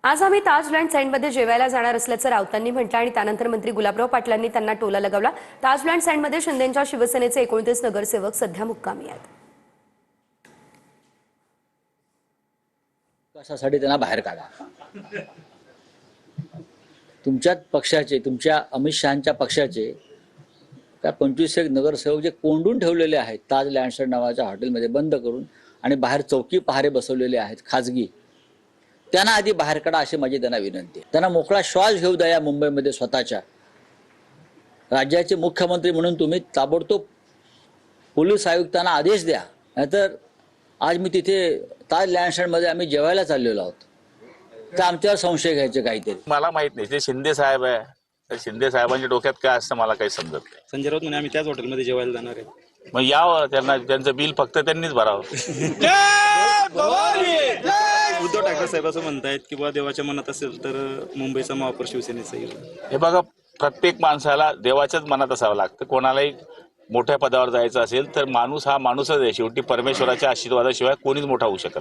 आज आम्ही ताज लँड सँडमध्ये जेवायला जाणार असल्याचं राऊतांनी म्हटलं आणि त्यानंतर मंत्री गुलाबराव पाटलांनी त्यांना टोला लगावला। ताज लँड सँडमध्ये शिंदेंच्या शिवसेनेचे 29 नगरसेवक सध्या मुक्कामी आहेत। कशासाठी त्यांना बाहेर काढा। तुमच्या पक्षाचे, तुमच्या अमित शहांच्या पक्षाचे काय 25 एक नगरसेवक जे कोंडून ठेवलेले आहेत ताज लँड सँड नावाच्या हॉटेलमध्ये बंद करून आणि बाहेर चौकी पहारे बसवलेले आहेत खाजगी, त्यांना आधी बाहेर काढा अशी माझी त्यांना विनंती आहे। त्यांना मोकळा श्वास घेऊ द्या। मुंबईमध्ये स्वतःच्या राज्याचे मुख्यमंत्री म्हणून तुम्ही ताबडतोब पोलीस आयुक्तांना आदेश द्या, नाहीतर आज मी तिथे ताज लँड सँडमध्ये आम्ही जेवायला चाललेलो आहोत तर आमच्यावर संशय घ्यायचे काहीतरी। मला माहित नाही, ते शिंदे साहेब आहे, तर शिंदे साहेबांच्या डोक्यात काय असतं मला काही समजत नाही। संजय राऊत म्हणे आम्ही त्याच हॉटेलमध्ये जेवायला जाणार आहे, मग यावं, त्यांना त्यांचं बिल फक्त त्यांनीच भरावं। उद्धव ठाकरे साहेब असं म्हणतायत की बा देवाच्या मनात असेल तर मुंबईचा महापौर शिवसेनेचा येईल। हे बघा, प्रत्येक माणसाला देवाच्याच मनात असावं लागतं। कोणालाही मोठ्या पदावर जायचं असेल तर माणूस हा माणूसच आहे, शेवटी परमेश्वराच्या आशीर्वादाशिवाय कोणीच मोठा होऊ शकत